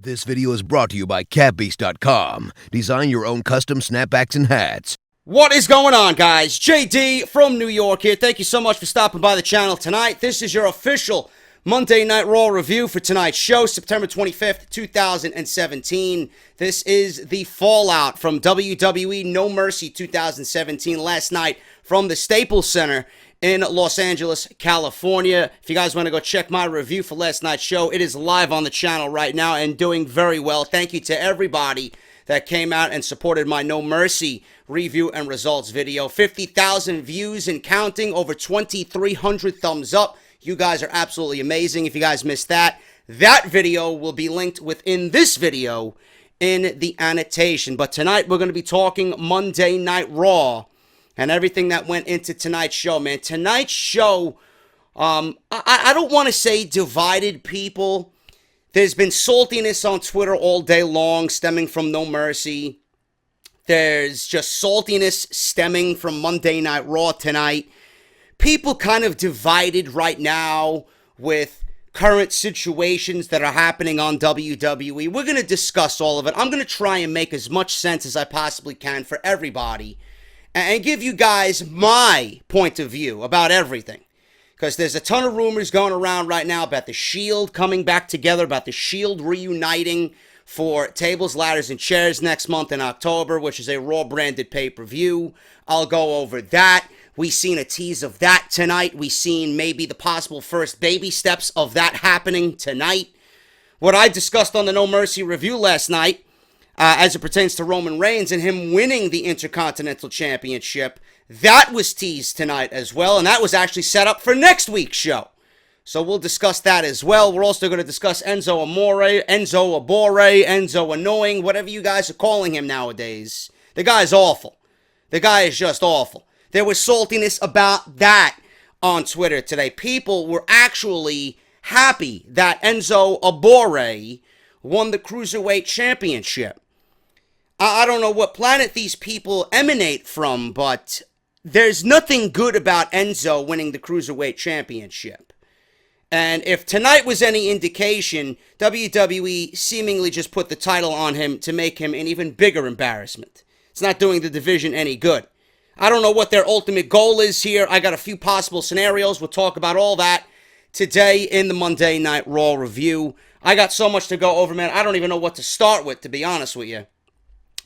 This video is brought to you by CatBeast.com. Design your own custom snapbacks and hats. What is going on, guys? JD from New York here. Thank you so much for stopping by the channel tonight. This is your official Monday Night Raw review for tonight's show, September 25th, 2017. This is the fallout from WWE No Mercy 2017 last night from the Staples Center in Los Angeles, California. If you guys want to go check my review for last night's show, it is live on the channel right now and doing very well. Thank you to everybody that came out and supported my No Mercy review and results video. 50,000 views and counting, over 2,300 thumbs up. You guys are absolutely amazing. If you guys missed that video will be linked within this video in the annotation. But tonight we're going to be talking Monday Night Raw and everything that went into tonight's show, man. Tonight's show, I don't want to say divided people. There's been saltiness on Twitter all day long stemming from No Mercy. There's just saltiness stemming from Monday Night Raw tonight. People kind of divided right now with current situations that are happening on WWE. We're going to discuss all of it. I'm going to try and make as much sense as I possibly can for everybody and give you guys my point of view about everything. Because there's a ton of rumors going around right now about the Shield coming back together, about the Shield reuniting for Tables, Ladders, and Chairs next month in October, which is a Raw-branded pay-per-view. I'll go over that. We've seen a tease of that tonight. We've seen maybe the possible first baby steps of that happening tonight. What I discussed on the No Mercy review last night, as it pertains to Roman Reigns and him winning the Intercontinental Championship, that was teased tonight as well, and that was actually set up for next week's show. So we'll discuss that as well. We're also going to discuss Enzo Amore, Enzo Abore, Enzo Annoying, whatever you guys are calling him nowadays. The guy is awful. The guy is just awful. There was saltiness about that on Twitter today. People were actually happy that Enzo Abore won the Cruiserweight Championship. I don't know what planet these people emanate from, but there's nothing good about Enzo winning the Cruiserweight Championship. And if tonight was any indication, WWE seemingly just put the title on him to make him an even bigger embarrassment. It's not doing the division any good. I don't know what their ultimate goal is here. I got a few possible scenarios. We'll talk about all that today in the Monday Night Raw review. I got so much to go over, man. I don't even know what to start with, to be honest with you.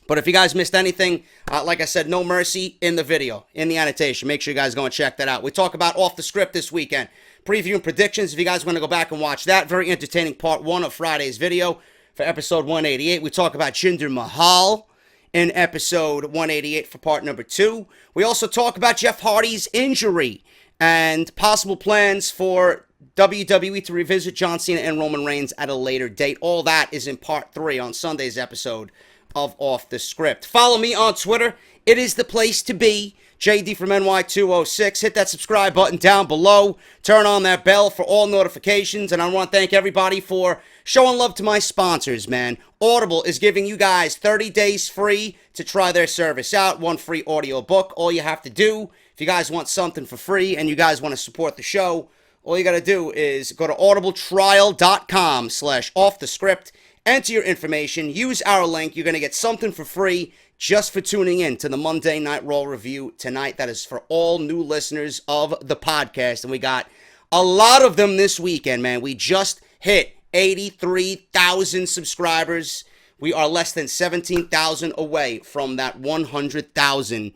But if you guys missed anything, like I said, No Mercy in the video, in the annotation. Make sure you guys go and check that out. We talk about Off the Script this weekend. Preview and predictions, if you guys want to go back and watch that. Very entertaining part 1 of Friday's video for episode 188. We talk about Jinder Mahal in episode 188 for part number 2. We also talk about Jeff Hardy's injury and possible plans for WWE to revisit John Cena and Roman Reigns at a later date. All that is in part 3 on Sunday's episode of Off the Script. Follow me on Twitter. It is the place to be. JD from NY206. Hit that subscribe button down below. Turn on that bell for all notifications. And I want to thank everybody for showing love to my sponsors, man. Audible is giving you guys 30 days free to try their service out. 1 free audio book. All you have to do, if you guys want something for free and you guys want to support the show, all you got to do is go to audibletrial.com/offthescript. Enter your information. Use our link. You're going to get something for free just for tuning in to the Monday Night Raw review tonight. That is for all new listeners of the podcast. And we got a lot of them this weekend, man. We just hit 83,000 subscribers. We are less than 17,000 away from that 100,000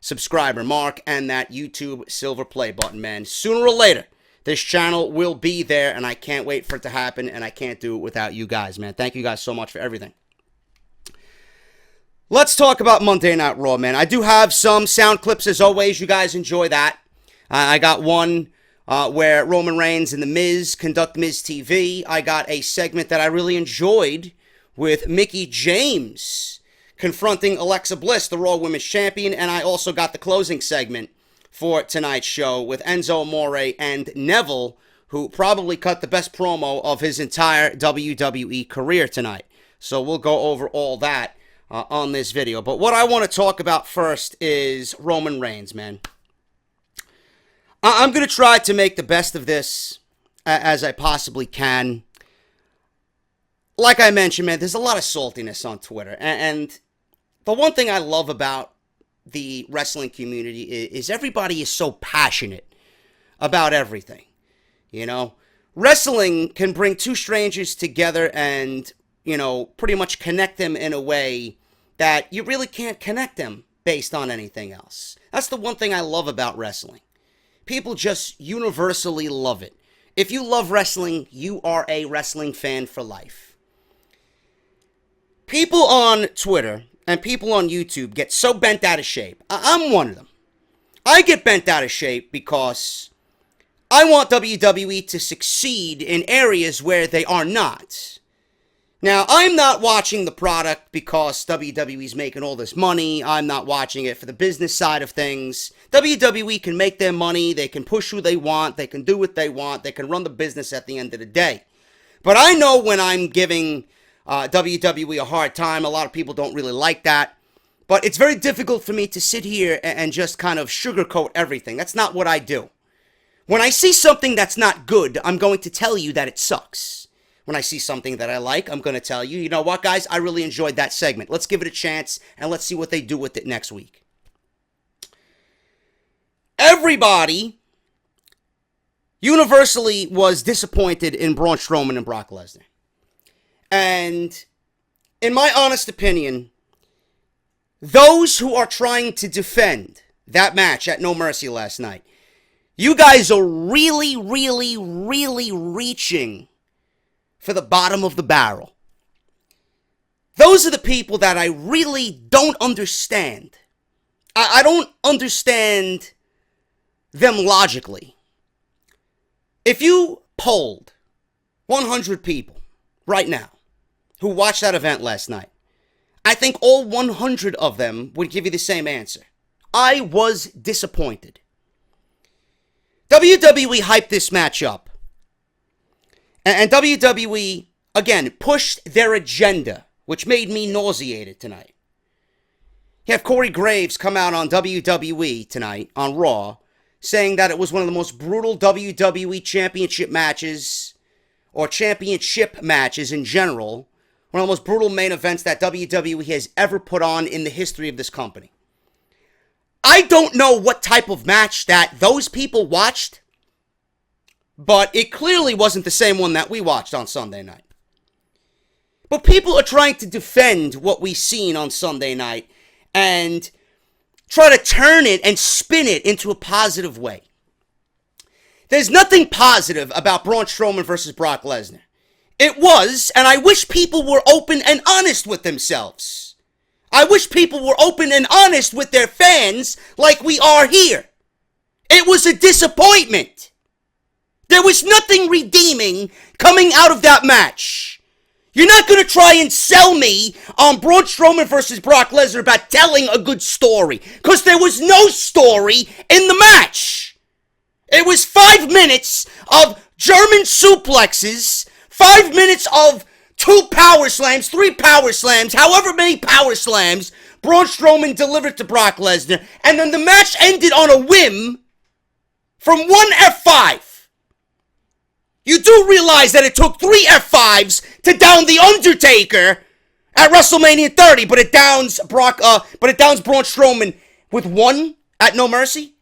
subscriber mark and that YouTube silver play button, man. Sooner or later, this channel will be there, and I can't wait for it to happen, and I can't do it without you guys, man. Thank you guys so much for everything. Let's talk about Monday Night Raw, man. I do have some sound clips, as always. You guys enjoy that. I got one where Roman Reigns and The Miz conduct Miz TV. I got a segment that I really enjoyed with Mickie James confronting Alexa Bliss, the Raw Women's Champion, and I also got the closing segment for tonight's show with Enzo Amore and Neville, who probably cut the best promo of his entire WWE career tonight. So we'll go over all that on this video. But what I want to talk about first is Roman Reigns, man. I'm going to try to make the best of this as I possibly can. like I mentioned, man, there's a lot of saltiness on Twitter. And the one thing I love about the wrestling community is everybody is so passionate about everything. You know, wrestling can bring two strangers together and, you know, pretty much connect them in a way that you really can't connect them based on anything else. That's the one thing I love about wrestling. People just universally love it. If you love wrestling, you are a wrestling fan for life. People on Twitter and people on YouTube get so bent out of shape. I'm one of them. I get bent out of shape because I want WWE to succeed in areas where they are not. Now, I'm not watching the product because WWE's making all this money. I'm not watching it for the business side of things. WWE can make their money. They can push who they want. They can do what they want. They can run the business at the end of the day. But I know when I'm giving WWE a hard time, a lot of people don't really like that. But it's very difficult for me to sit here and just kind of sugarcoat everything. That's not what I do. When I see something that's not good, I'm going to tell you that it sucks. When I see something that I like, I'm going to tell you, you know what, guys? I really enjoyed that segment. Let's give it a chance, and let's see what they do with it next week. Everybody universally was disappointed in Braun Strowman and Brock Lesnar. And in my honest opinion, those who are trying to defend that match at No Mercy last night, you guys are really, really, really reaching for the bottom of the barrel. Those are the people that I really don't understand. I don't understand them logically. If you polled 100 people right now who watched that event last night, I think all 100 of them would give you the same answer. I was disappointed. WWE hyped this match up. And WWE, again, pushed their agenda, which made me nauseated tonight. You have Corey Graves come out on WWE tonight, on Raw, saying that it was one of the most brutal WWE championship matches, or championship matches in general, one of the most brutal main events that WWE has ever put on in the history of this company. I don't know what type of match that those people watched, but it clearly wasn't the same one that we watched on Sunday night. But people are trying to defend what we seen on Sunday night and try to turn it and spin it into a positive way. There's nothing positive about Braun Strowman versus Brock Lesnar. It was, and I wish people were open and honest with themselves. I wish people were open and honest with their fans like we are here. It was a disappointment. There was nothing redeeming coming out of that match. You're not going to try and sell me on Braun Strowman versus Brock Lesnar about telling a good story, because there was no story in the match. It was 5 minutes of German suplexes, 5 minutes of 2 power slams, 3 power slams, however many power slams Braun Strowman delivered to Brock Lesnar, and then the match ended on a whim from 1 F5. You do realize that it took 3 F5s to down The Undertaker at WrestleMania 30, but it downs Braun Strowman with 1 at No Mercy?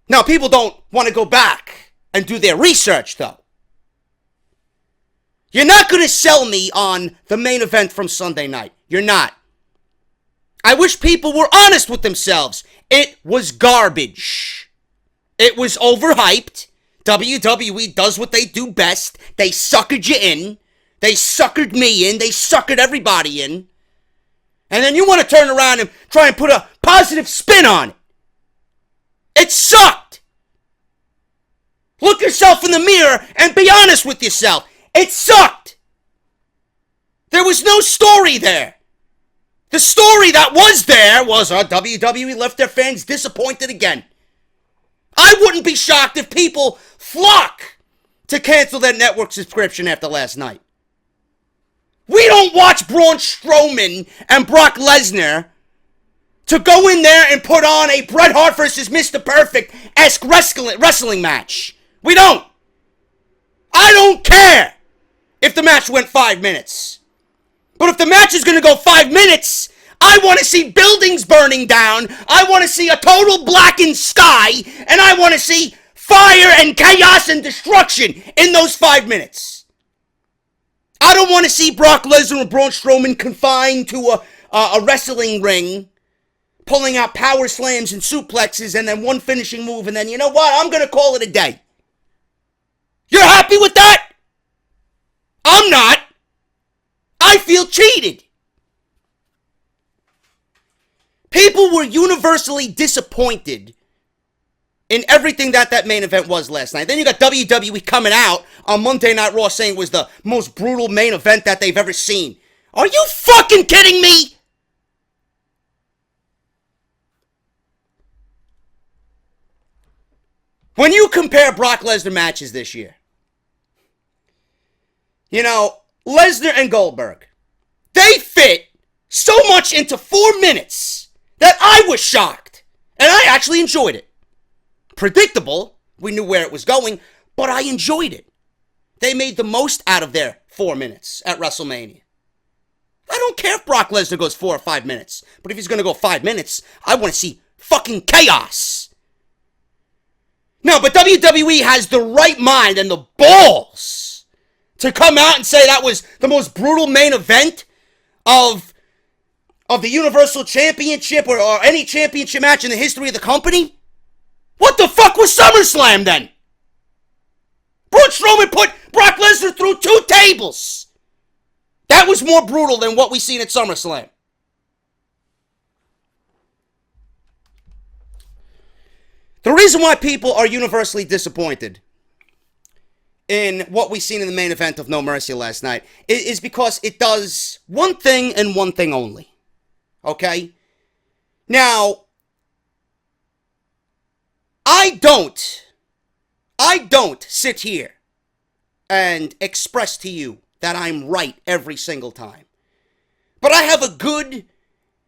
Now, people don't want to go back and do their research, though. You're not going to sell me on the main event from Sunday night. You're not. I wish people were honest with themselves. It was garbage. It was overhyped. WWE does what they do best. They suckered you in. They suckered me in. They suckered everybody in. And then you want to turn around and try and put a positive spin on it. It sucked. Look yourself in the mirror and be honest with yourself. It sucked. There was no story there. The story that was there was WWE left their fans disappointed again. I wouldn't be shocked if people flock to cancel their network subscription after last night. We don't watch Braun Strowman and Brock Lesnar to go in there and put on a Bret Hart versus Mr. Perfect-esque wrestling match. We don't. I don't care. if the match went 5 minutes. But if the match is going to go 5 minutes, I want to see buildings burning down, I want to see a total blackened sky, and I want to see fire and chaos and destruction in those 5 minutes. I don't want to see Brock Lesnar and Braun Strowman confined to a wrestling ring, pulling out power slams and suplexes, and then one finishing move, and then, you know what, I'm going to call it a day. You're happy with that? I'm not. I feel cheated. People were universally disappointed in everything that main event was last night. Then you got WWE coming out on Monday Night Raw saying it was the most brutal main event that they've ever seen. Are you fucking kidding me? When you compare Brock Lesnar matches this year, you know, Lesnar and Goldberg, they fit so much into 4 minutes that I was shocked. And I actually enjoyed it. Predictable, we knew where it was going, but I enjoyed it. They made the most out of their 4 minutes at WrestleMania. I don't care if Brock Lesnar goes 4 or 5 minutes, but if he's going to go 5 minutes, I want to see fucking chaos. No, but WWE has the right mind and the balls to come out and say that was the most brutal main event of the Universal Championship or any championship match in the history of the company? What the fuck was SummerSlam then? Braun Strowman put Brock Lesnar through 2 tables. That was more brutal than what we seen at SummerSlam. The reason why people are universally disappointed in what we seen in the main event of No Mercy last night is because it does one thing and one thing only. Okay? Now, I don't sit here and express to you that I'm right every single time. But I have a good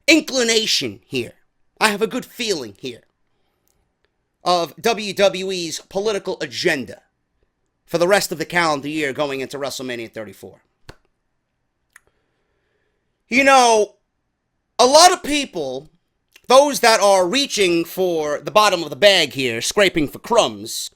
inclination here. I have a good feeling here of WWE's political agenda for the rest of the calendar year going into WrestleMania 34. You know, a lot of people, those that are reaching for the bottom of the bag here, scraping for crumbs,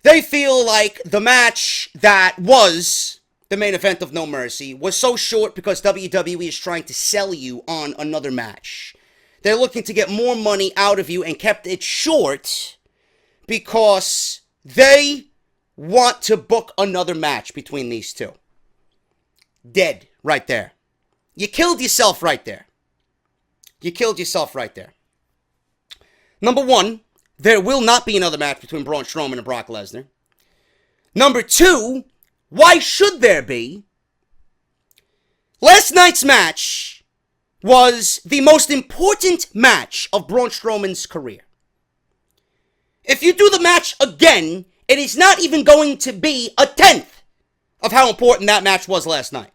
they feel like the match that was the main event of No Mercy was so short because WWE is trying to sell you on another match. They're looking to get more money out of you and kept it short because they want to book another match between these two. Dead right there. You killed yourself right there. You killed yourself right there. Number one, there will not be another match between Braun Strowman and Brock Lesnar. Number two, why should there be? Last night's match was the most important match of Braun Strowman's career. If you do the match again, it is not even going to be a tenth of how important that match was last night.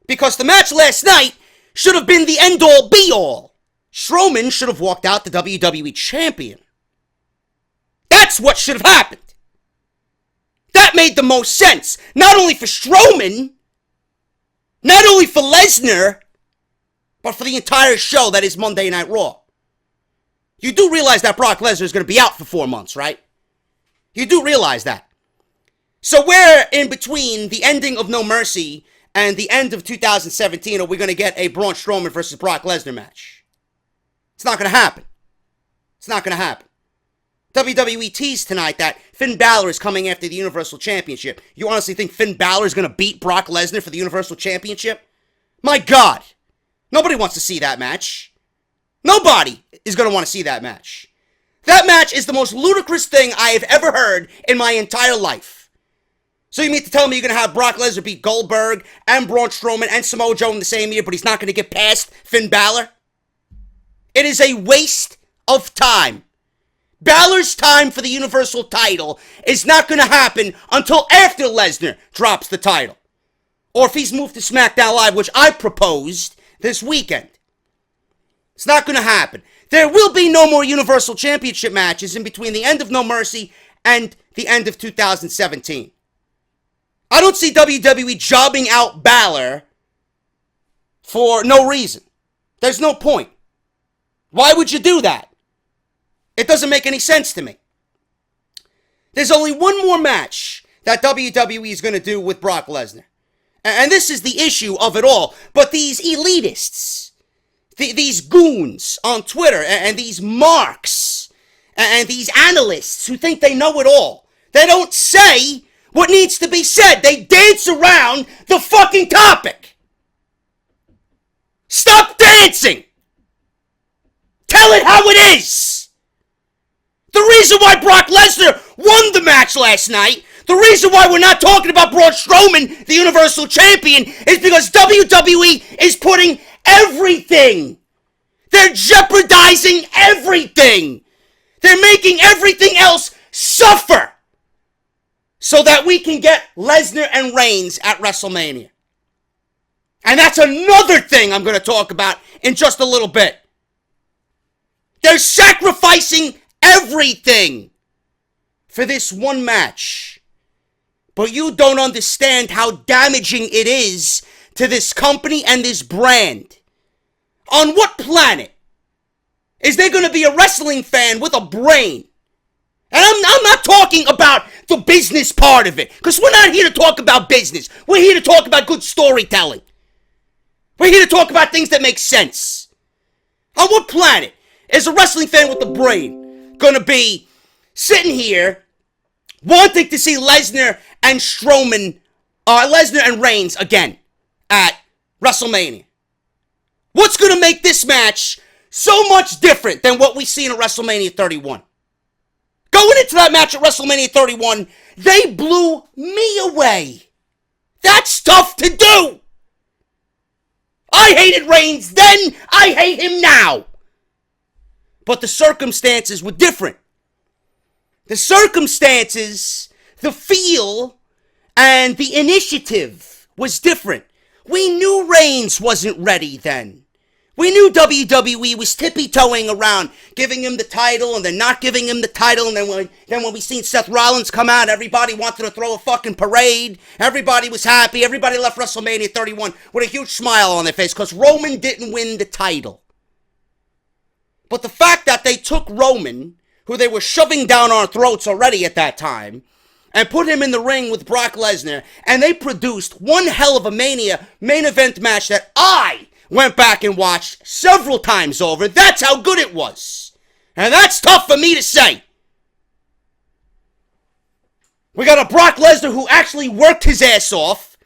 Because the match last night should have been the end-all, be-all. Strowman should have walked out the WWE champion. That's what should have happened. That made the most sense. Not only for Strowman, not only for Lesnar, but for the entire show that is Monday Night Raw. You do realize that Brock Lesnar is going to be out for 4 months, right? You do realize that. So where in between the ending of No Mercy and the end of 2017 are we going to get a Braun Strowman versus Brock Lesnar match? It's not going to happen. It's not going to happen. WWE teased tonight that Finn Balor is coming after the Universal Championship. You honestly think Finn Balor is going to beat Brock Lesnar for the Universal Championship? My God. Nobody wants to see that match. Nobody is going to want to see that match. That match is the most ludicrous thing I have ever heard in my entire life. So you mean to tell me you're going to have Brock Lesnar beat Goldberg and Braun Strowman and Samoa Joe in the same year, but he's not going to get past Finn Balor? It is a waste of time. Balor's time for the Universal title is not going to happen until after Lesnar drops the title. Or if he's moved to SmackDown Live, which I proposed this weekend. It's not going to happen. There will be no more Universal Championship matches in between the end of No Mercy and the end of 2017. I don't see WWE jobbing out Balor for no reason. There's no point. Why would you do that? It doesn't make any sense to me. There's only one more match that WWE is going to do with Brock Lesnar. And this is the issue of it all. But these elitists, these goons on Twitter, and these marks, and these analysts who think they know it all, they don't say what needs to be said. They dance around the fucking topic. Stop dancing! Tell it how it is! The reason why Brock Lesnar won the match last night, the reason why we're not talking about Braun Strowman, the Universal Champion, is because WWE is putting everything. They're jeopardizing everything. They're making everything else suffer so that we can get Lesnar and Reigns at WrestleMania. And that's another thing I'm going to talk about in just a little bit. They're sacrificing everything for this one match. But you don't understand how damaging it is to this company and this brand. On what planet is there going to be a wrestling fan with a brain? And I'm not talking about the business part of it, because we're not here to talk about business. We're here to talk about good storytelling. We're here to talk about things that make sense. On what planet is a wrestling fan with a brain going to be sitting here wanting to see Lesnar and Lesnar and Reigns again at WrestleMania? What's going to make this match so much different than what we see in WrestleMania 31? Going into that match at WrestleMania 31, they blew me away. That's tough to do. I hated Reigns then, I hate him now. But the circumstances were different. The circumstances, the feel, and the initiative was different. We knew Reigns wasn't ready then. We knew WWE was tippy-toeing around, giving him the title and then not giving him the title. And then when we seen Seth Rollins come out, everybody wanted to throw a fucking parade. Everybody was happy. Everybody left WrestleMania 31 with a huge smile on their face because Roman didn't win the title. But the fact that they took Roman, who they were shoving down our throats already at that time, and put him in the ring with Brock Lesnar, and they produced one hell of a Mania main event match that I went back and watched several times over. That's how good it was. And that's tough for me to say. We got a Brock Lesnar who actually worked his ass off.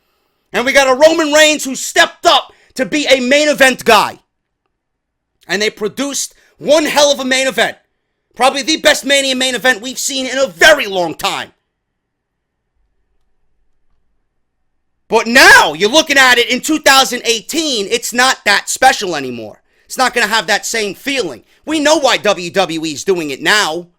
And we got a Roman Reigns who stepped up to be a main event guy. And they produced one hell of a main event. Probably the best Mania main event we've seen in a very long time. But now, you're looking at it in 2018, it's not that special anymore. It's not going to have that same feeling. We know why WWE is doing it now.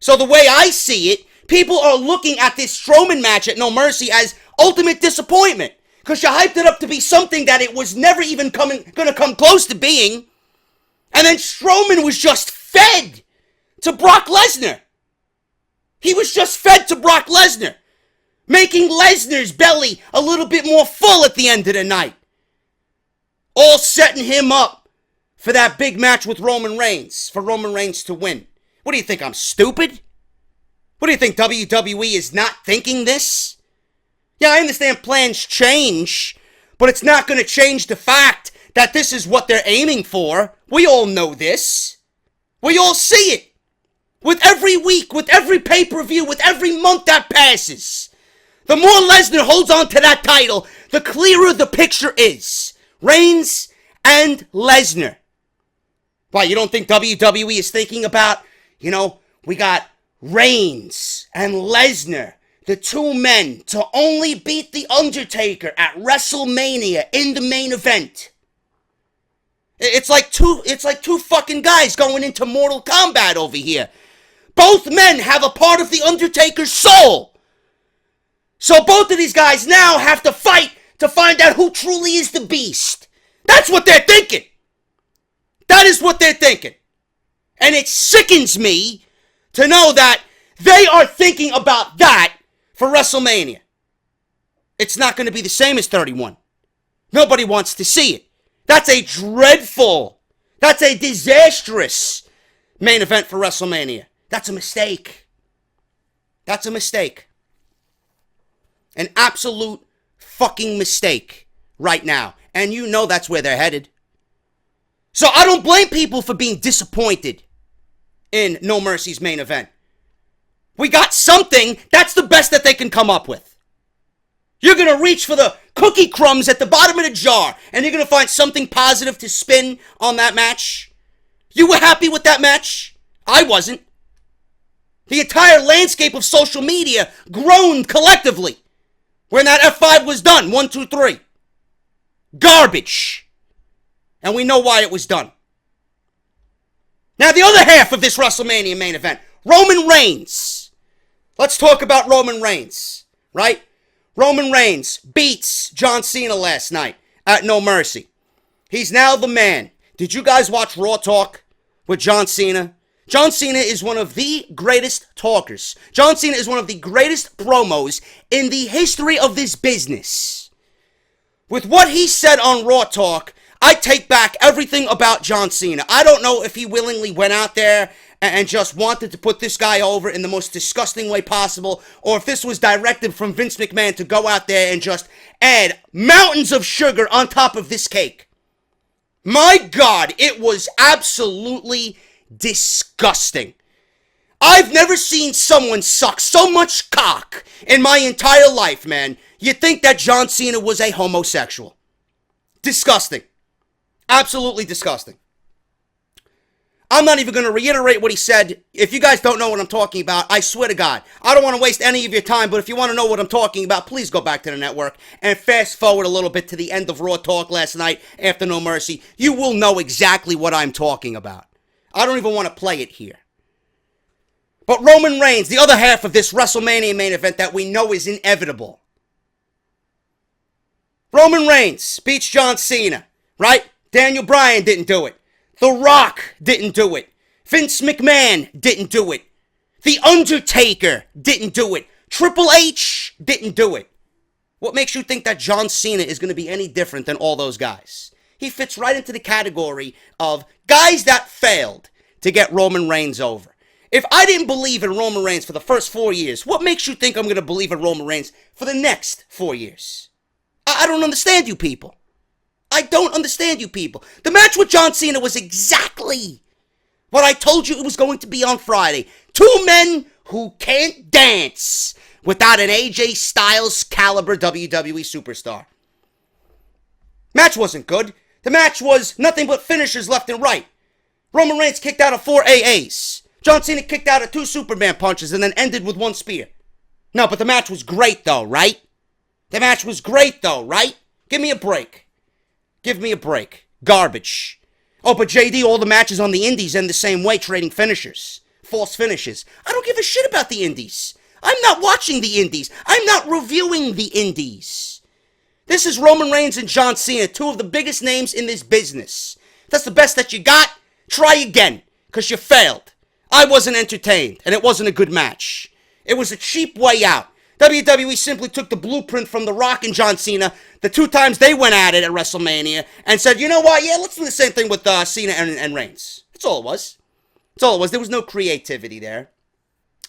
So the way I see it, people are looking at this Strowman match at No Mercy as ultimate disappointment. Because you hyped it up to be something that it was never even going to come close to being. And then Strowman was just fed to Brock Lesnar. He was just fed to Brock Lesnar, making Lesnar's belly a little bit more full at the end of the night. All setting him up for that big match with Roman Reigns, for Roman Reigns to win. What do you think, I'm stupid? What do you think, WWE is not thinking this? Yeah, I understand plans change, but it's not going to change the fact that this is what they're aiming for. We all know this. We all see it. With every week, with every pay-per-view, with every month that passes. The more Lesnar holds on to that title, the clearer the picture is. Reigns and Lesnar. Why, you don't think WWE is thinking about, we got Reigns and Lesnar, the two men, to only beat The Undertaker at WrestleMania in the main event. It's like two fucking guys going into Mortal Kombat over here. Both men have a part of The Undertaker's soul. So both of these guys now have to fight to find out who truly is the beast. That's what they're thinking. That is what they're thinking. And it sickens me to know that they are thinking about that for WrestleMania. It's not going to be the same as 31. Nobody wants to see it. That's a dreadful, that's a disastrous main event for WrestleMania. That's a mistake. That's a mistake. An absolute fucking mistake right now. And you know that's where they're headed. So I don't blame people for being disappointed in No Mercy's main event. We got something. That's the best that they can come up with. You're going to reach for the cookie crumbs at the bottom of the jar, and you're going to find something positive to spin on that match. You were happy with that match? I wasn't. The entire landscape of social media groaned collectively when that F5 was done. 1, 2, 3. Garbage. And we know why it was done. Now, the other half of this WrestleMania main event, Roman Reigns. Let's talk about Roman Reigns, right? Roman Reigns beats John Cena last night at No Mercy. He's now the man. Did you guys watch Raw Talk with John Cena? John Cena is one of the greatest talkers. John Cena is one of the greatest promos in the history of this business. With what he said on Raw Talk, I take back everything about John Cena. I don't know if he willingly went out there and just wanted to put this guy over in the most disgusting way possible, or if this was directed from Vince McMahon to go out there and just add mountains of sugar on top of this cake. My God, it was absolutely disgusting. I've never seen someone suck so much cock in my entire life, man. You'd think that John Cena was a homosexual. Disgusting. Absolutely disgusting. I'm not even going to reiterate what he said. If you guys don't know what I'm talking about, I swear to God, I don't want to waste any of your time, but if you want to know what I'm talking about, please go back to the network and fast forward a little bit to the end of Raw Talk last night after No Mercy. You will know exactly what I'm talking about. I don't even want to play it here. But Roman Reigns, the other half of this WrestleMania main event that we know is inevitable. Roman Reigns beats John Cena, right? Daniel Bryan didn't do it. The Rock didn't do it. Vince McMahon didn't do it. The Undertaker didn't do it. Triple H didn't do it. What makes you think that John Cena is going to be any different than all those guys? He fits right into the category of guys that failed to get Roman Reigns over. If I didn't believe in Roman Reigns for the first 4 years, what makes you think I'm going to believe in Roman Reigns for the next 4 years? I don't understand you people. I don't understand you people. The match with John Cena was exactly what I told you it was going to be on Friday. Two men who can't dance without an AJ Styles caliber WWE superstar. Match wasn't good. The match was nothing but finishers left and right. Roman Reigns kicked out of 4 AAs. John Cena kicked out of 2 Superman punches and then ended with 1 spear. No, but the match was great though, right? The match was great though, right? Give me a break. Give me a break. Garbage. Oh, but JD, all the matches on the indies end the same way, trading finishers. False finishes. I don't give a shit about the indies. I'm not watching the indies. I'm not reviewing the indies. This is Roman Reigns and John Cena, 2 of the biggest names in this business. If that's the best that you got, try again, because you failed. I wasn't entertained, and it wasn't a good match. It was a cheap way out. WWE simply took the blueprint from The Rock and John Cena, the 2 times they went at it at WrestleMania, and said, you know what, yeah, let's do the same thing with Cena and Reigns. That's all it was. That's all it was. There was no creativity there.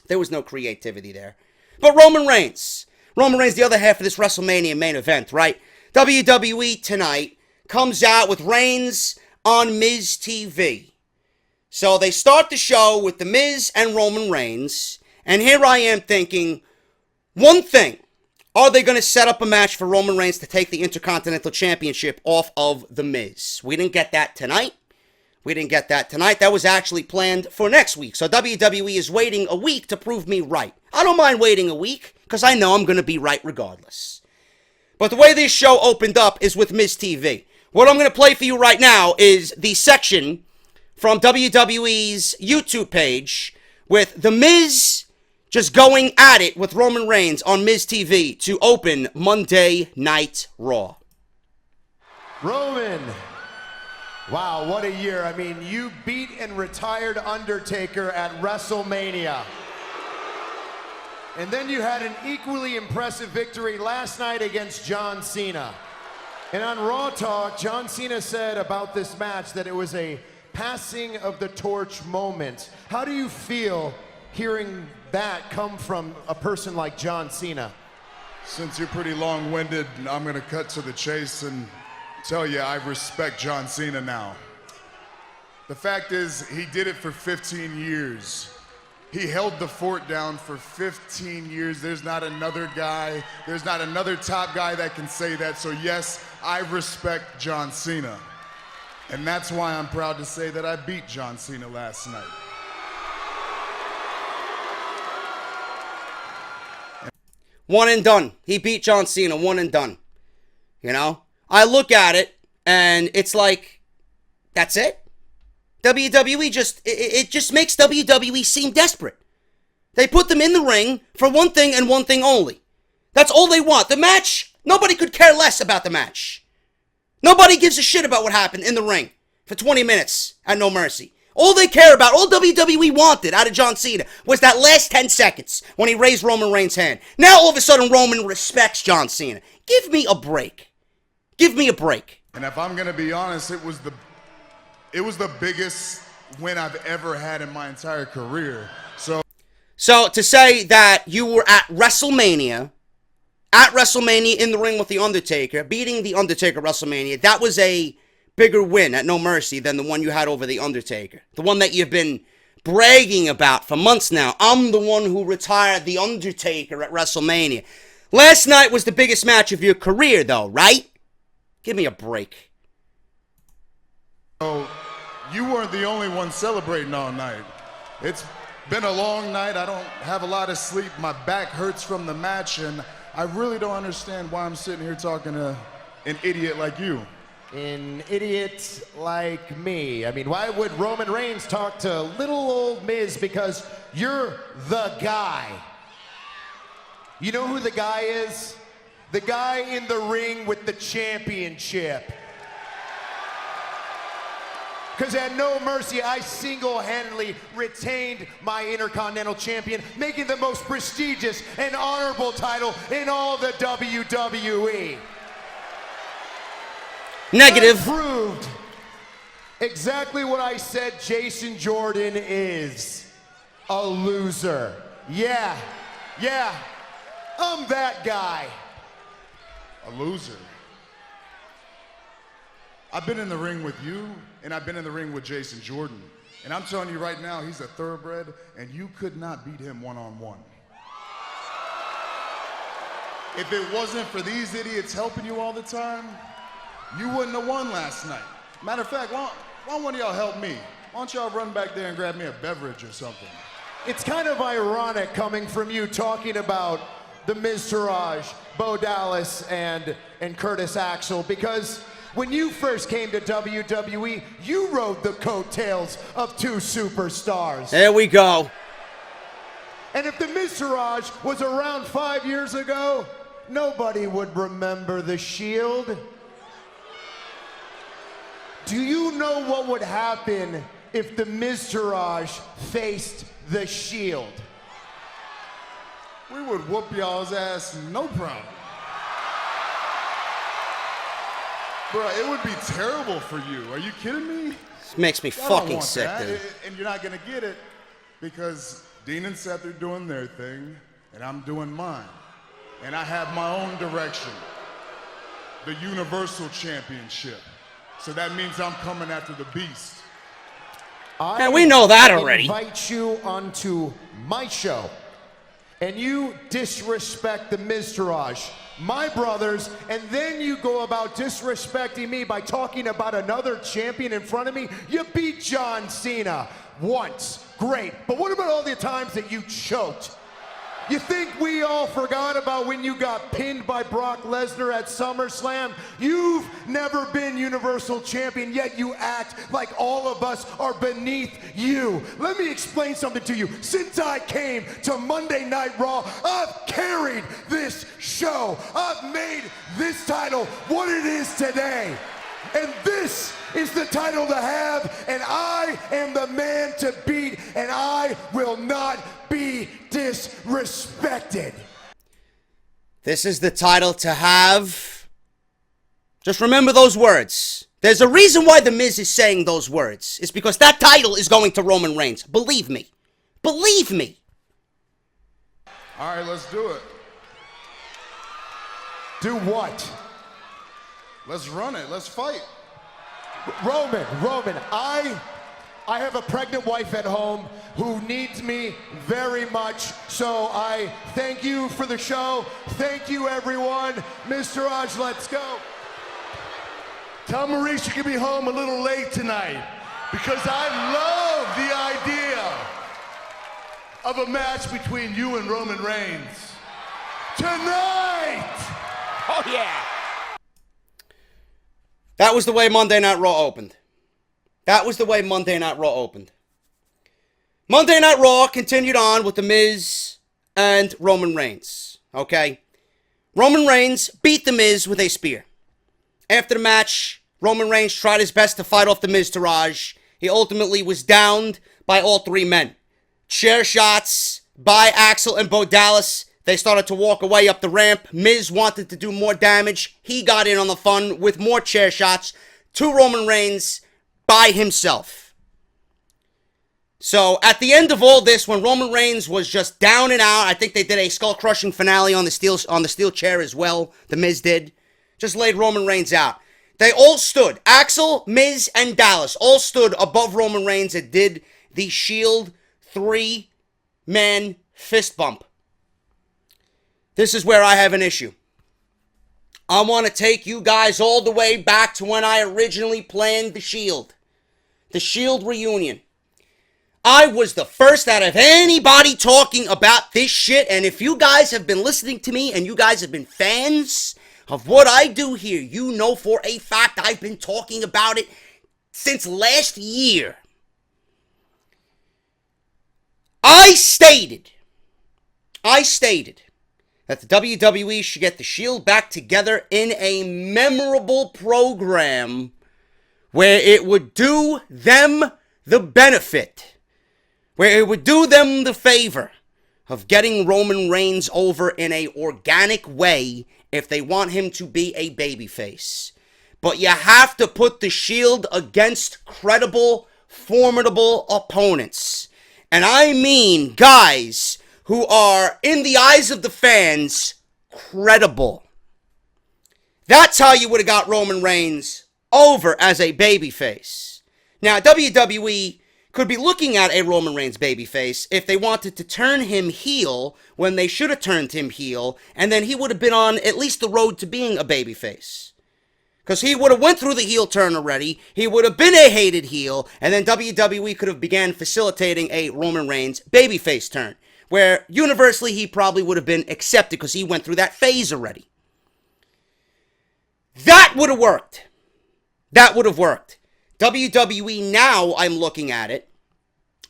There was no creativity there. But Roman Reigns, the other half of this WrestleMania main event, right? WWE tonight comes out with Reigns on Miz TV. So they start the show with The Miz and Roman Reigns, and here I am thinking, one thing, are they going to set up a match for Roman Reigns to take the Intercontinental Championship off of The Miz? We didn't get that tonight. That was actually planned for next week. So WWE is waiting a week to prove me right. I don't mind waiting a week, because I know I'm going to be right regardless. But the way this show opened up is with Miz TV. What I'm going to play for you right now is the section from WWE's YouTube page with The Miz just going at it with Roman Reigns on Miz TV to open Monday Night Raw. Roman, wow, what a year. I mean, you beat and retired Undertaker at WrestleMania. And then you had an equally impressive victory last night against John Cena. And on Raw Talk, John Cena said about this match that it was a passing of the torch moment. How do you feel hearing that come from a person like John Cena? Since you're pretty long-winded, I'm going to cut to the chase and tell you I respect John Cena now. The fact is, he did it for 15 years. He held the fort down for 15 years. There's not another guy, there's not another top guy that can say that. So yes, I respect John Cena. And that's why I'm proud to say that I beat John Cena last night. One and done. He beat John Cena, one and done. You know? I look at it, and it's like, that's it? WWE it just makes WWE seem desperate. They put them in the ring for one thing and one thing only. That's all they want. The match, nobody could care less about the match. Nobody gives a shit about what happened in the ring for 20 minutes at No Mercy. All they care about, all WWE wanted out of John Cena was that last 10 seconds when he raised Roman Reigns' hand. Now all of a sudden Roman respects John Cena. Give me a break. Give me a break. And if I'm going to be honest, it was the biggest win I've ever had in my entire career. So to say that you were at WrestleMania in the ring with The Undertaker, beating The Undertaker at WrestleMania, that was a bigger win at No Mercy than the one you had over The Undertaker. The one that you've been bragging about for months now. I'm the one who retired The Undertaker at WrestleMania. Last night was the biggest match of your career, though, right? Give me a break. So you weren't the only one celebrating all night. It's been a long night. I don't have a lot of sleep. My back hurts from the match, and I really don't understand why I'm sitting here talking to an idiot like you. An idiot like me. I mean, why would Roman Reigns talk to little old Miz? Because you're the guy. You know who the guy is? The guy in the ring with the championship. Because at No Mercy, I single-handedly retained my Intercontinental Champion, making the most prestigious and honorable title in all the WWE. Negative. I proved exactly what I said Jason Jordan is. A loser. Yeah, I'm that guy. A loser. I've been in the ring with you, and I've been in the ring with Jason Jordan. And I'm telling you right now, he's a thoroughbred, and you could not beat him one-on-one. If it wasn't for these idiots helping you all the time, you wouldn't have won last night. Matter of fact, why don't one of y'all help me? Why don't y'all run back there and grab me a beverage or something? It's kind of ironic coming from you talking about the Miz Taraj, Bo Dallas, and Curtis Axel, because when you first came to WWE, you rode the coattails of two superstars. There we go. And if the Miz Taraj was around 5 years ago, nobody would remember the Shield. Do you know what would happen if the Miz Taraj faced the Shield? We would whoop y'all's ass, no problem. Bro, it would be terrible for you. Are you kidding me? This makes me fucking sick, dude. And you're not gonna get it because Dean and Seth are doing their thing, and I'm doing mine. And I have my own direction. The Universal Championship. So that means I'm coming after the beast. Yeah, we know that already. I invite you onto my show, and you disrespect the Miz Taraj, my brothers, and then you go about disrespecting me by talking about another champion in front of me. You beat John Cena once, great, but what about all the times that you choked? You think we all forgot about when you got pinned by Brock Lesnar at SummerSlam? You've never been Universal Champion, yet you act like all of us are beneath you. Let me explain something to you. Since I came to Monday Night Raw, I've carried this show. I've made this title what it is today. And this is the title to have, and I am the man to beat, and I will not be disrespected. This is the title to have. Just remember those words. There's a reason why The Miz is saying those words. It's because that title is going to Roman Reigns. Believe me. Believe me. All right, let's do it. Do what? Let's run it. Let's fight. Roman, I have a pregnant wife at home who needs me very much, so I thank you for the show. Thank you, everyone. Mr. Raj, let's go. Tell Maurice you can be home a little late tonight because I love the idea of a match between you and Roman Reigns tonight. Oh, yeah. That was the way Monday Night Raw opened. That was the way Monday Night Raw opened. Monday Night Raw continued on with The Miz and Roman Reigns. Okay? Roman Reigns beat The Miz with a spear. After the match, Roman Reigns tried his best to fight off the Miztourage. He ultimately was downed by all three men. Chair shots by Axel and Bo Dallas. They started to walk away up the ramp. Miz wanted to do more damage. He got in on the fun with more chair shots to Roman Reigns by himself. So at the end of all this, when Roman Reigns was just down and out, I think they did a skull-crushing finale on the steel chair as well. The Miz did. Just laid Roman Reigns out. They all stood. Axel, Miz, and Dallas all stood above Roman Reigns and did the Shield 3-man fist bump. This is where I have an issue. I want to take you guys all the way back to when I originally planned the Shield. The Shield reunion. I was the first out of anybody talking about this shit, and if you guys have been listening to me and you guys have been fans of what I do here, you know for a fact I've been talking about it since last year. I stated that the WWE should get the Shield back together in a memorable program where it would do them the benefit, where it would do them the favor of getting Roman Reigns over in a organic way if they want him to be a babyface. But you have to put the Shield against credible, formidable opponents. And I mean guys who are, in the eyes of the fans, credible. That's how you would have got Roman Reigns over as a babyface. Now, WWE could be looking at a Roman Reigns babyface if they wanted to turn him heel when they should have turned him heel, and then he would have been on at least the road to being a babyface. Because he would have went through the heel turn already, he would have been a hated heel, and then WWE could have began facilitating a Roman Reigns babyface turn, where universally he probably would have been accepted because he went through that phase already. That would have worked. That would have worked. WWE now, I'm looking at it.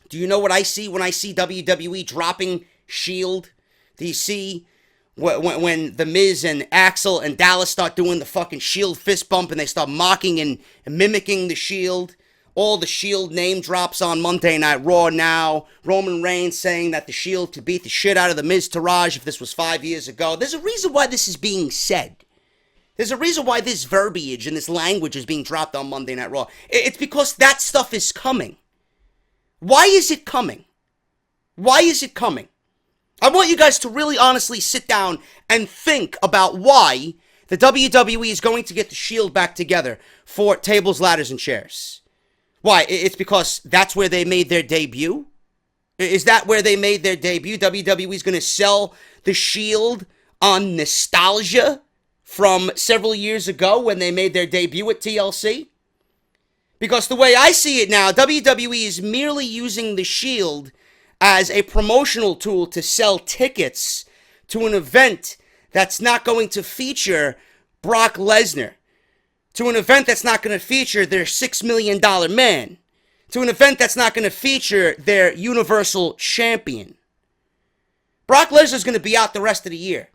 Do you know what I see when I see WWE dropping Shield? Do you see when The Miz and Axel and Dallas start doing the fucking Shield fist bump and they start mocking and mimicking the Shield? All the Shield name drops on Monday Night Raw now. Roman Reigns saying that the Shield could beat the shit out of the Miztourage if this was 5 years ago. There's a reason why this is being said. There's a reason why this verbiage and this language is being dropped on Monday Night Raw. It's because that stuff is coming. Why is it coming? Why is it coming? I want you guys to really honestly sit down and think about why the WWE is going to get the Shield back together for tables, ladders, and chairs. Why? It's because that's where they made their debut? Is that where they made their debut? WWE is going to sell the Shield on nostalgia from several years ago when they made their debut at TLC? Because the way I see it now, WWE is merely using the Shield as a promotional tool to sell tickets to an event that's not going to feature Brock Lesnar, to an event that's not going to feature their $6 million man, to an event that's not going to feature their Universal Champion. Brock Lesnar's going to be out the rest of the year.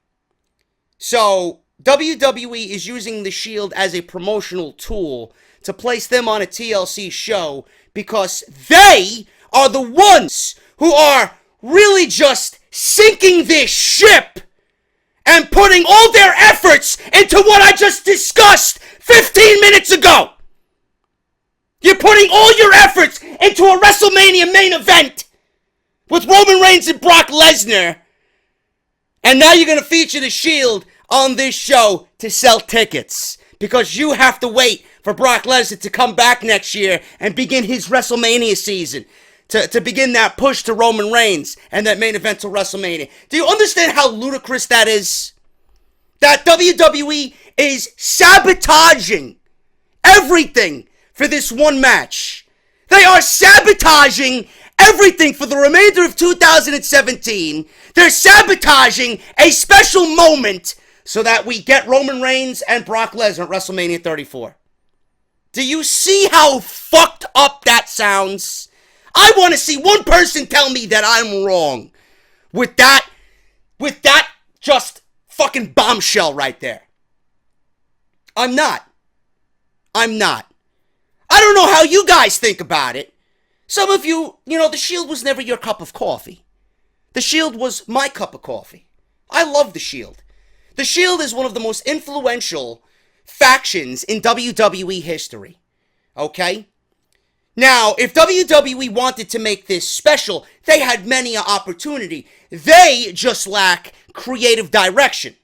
So WWE is using the Shield as a promotional tool to place them on a TLC show because they are the ones who are really just sinking this ship and putting all their efforts into what I just discussed 15 minutes ago. You're putting all your efforts into a WrestleMania main event with Roman Reigns and Brock Lesnar, and now you're going to feature the Shield on this show to sell tickets because you have to wait for Brock Lesnar to come back next year and begin his WrestleMania season, to begin that push to Roman Reigns and that main event to WrestleMania. Do you understand how ludicrous that is? That WWE is sabotaging everything for this one match. They are sabotaging everything for the remainder of 2017. They're sabotaging a special moment so that we get Roman Reigns and Brock Lesnar at WrestleMania 34. Do you see how fucked up that sounds? I want to see one person tell me that I'm wrong with that just fucking bombshell right there. I'm not. I don't know how you guys think about it. Some of you, the Shield was never your cup of coffee. The Shield was my cup of coffee. I love the Shield. The Shield is one of the most influential factions in WWE history. Okay? Now, if WWE wanted to make this special, they had many an opportunity. They just lack creative direction.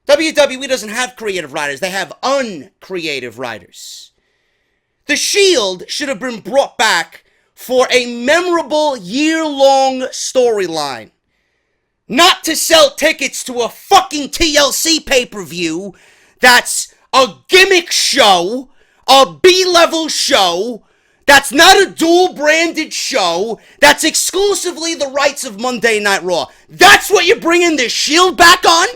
WWE doesn't have creative writers. They have uncreative writers. The Shield should have been brought back for a memorable year-long storyline. Not to sell tickets to a fucking TLC pay-per-view that's a gimmick show, a B-level show, that's not a dual-branded show, that's exclusively the rights of Monday Night Raw. That's what you're bringing the Shield back on?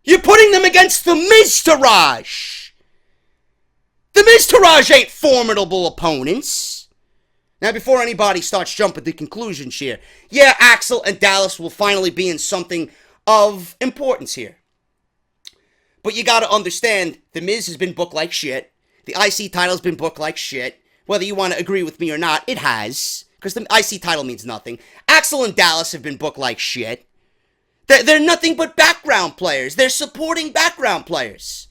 You're putting them against the Miz-Taraj. The Miz-Taraj ain't formidable opponents. Now, before anybody starts jumping to conclusions here, yeah, Axel and Dallas will finally be in something of importance here. But you gotta understand, The Miz has been booked like shit. The IC title's been booked like shit. Whether you want to agree with me or not, it has. Because the IC title means nothing. Axel and Dallas have been booked like shit. They're nothing but background players. They're supporting background players.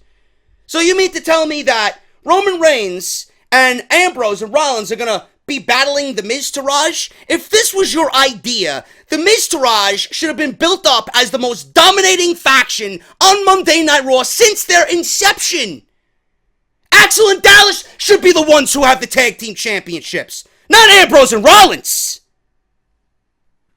So you mean to tell me that Roman Reigns and Ambrose and Rollins are gonna be battling the Miz-Taraj? If this was your idea, the Miz-Taraj should have been built up as the most dominating faction on Monday Night Raw since their inception. Axel and Dallas should be the ones who have the tag team championships, not Ambrose and Rollins.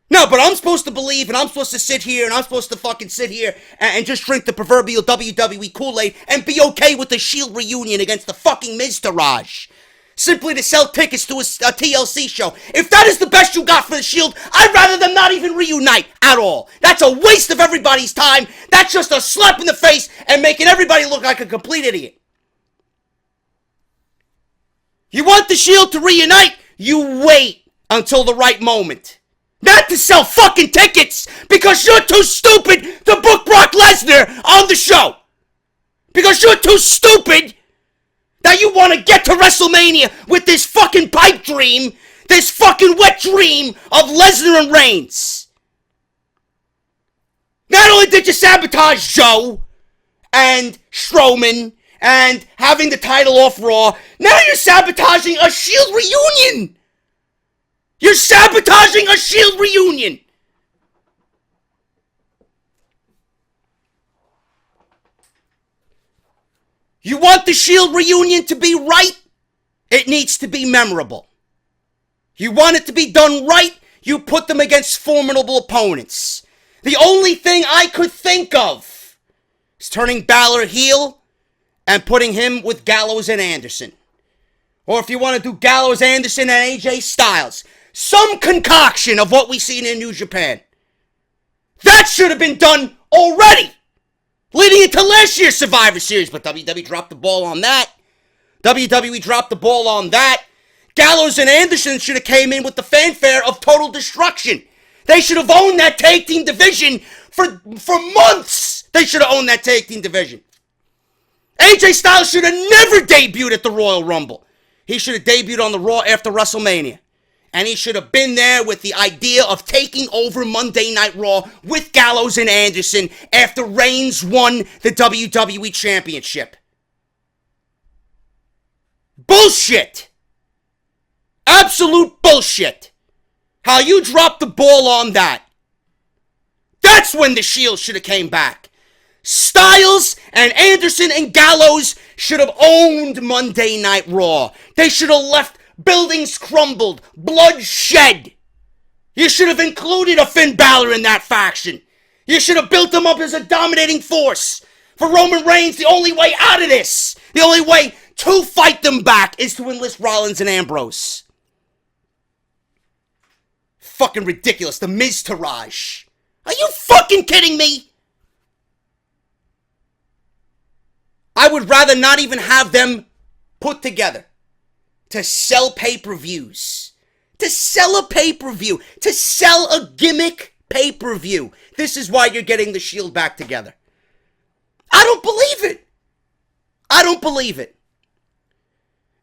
No, but I'm supposed to believe, and I'm supposed to sit here, and I'm supposed to fucking sit here and just drink the proverbial WWE Kool-Aid and be okay with the Shield reunion against the fucking Miz-Taraj. Simply to sell tickets to a TLC show. If that is the best you got for the Shield, I'd rather them not even reunite at all. That's a waste of everybody's time. That's just a slap in the face and making everybody look like a complete idiot. You want the Shield to reunite? You wait until the right moment. Not to sell fucking tickets because you're too stupid to book Brock Lesnar on the show. Because you're too stupid that you want to get to WrestleMania with this fucking pipe dream, this fucking wet dream of Lesnar and Reigns. Not only did you sabotage Joe and Strowman and having the title off Raw, now you're sabotaging a Shield reunion. You're sabotaging a Shield reunion. You want the Shield reunion to be right? It needs to be memorable. You want it to be done right? You put them against formidable opponents. The only thing I could think of is turning Balor heel and putting him with Gallows and Anderson. Or if you want to do Gallows, Anderson, and AJ Styles. Some concoction of what we seen in New Japan. That should have been done already. Leading into last year's Survivor Series, but WWE dropped the ball on that. WWE dropped the ball on that. Gallows and Anderson should have came in with the fanfare of total destruction. They should have owned that tag team division for months They should have owned that tag team division. AJ Styles should have never debuted at the Royal Rumble. He should have debuted on the Raw after WrestleMania. And he should have been there with the idea of taking over Monday Night Raw with Gallows and Anderson after Reigns won the WWE Championship. Bullshit. Absolute bullshit. How you dropped the ball on that. That's when the Shield should have came back. Styles and Anderson and Gallows should have owned Monday Night Raw. They should have left buildings crumbled, blood shed. You should have included a Finn Balor in that faction. You should have built them up as a dominating force. For Roman Reigns, the only way out of this, the only way to fight them back is to enlist Rollins and Ambrose. Fucking ridiculous. The Miz Taraj. Are you fucking kidding me? I would rather not even have them put together to sell pay-per-views. To sell a pay-per-view. To sell a gimmick pay-per-view. This is why you're getting the Shield back together. I don't believe it. I don't believe it.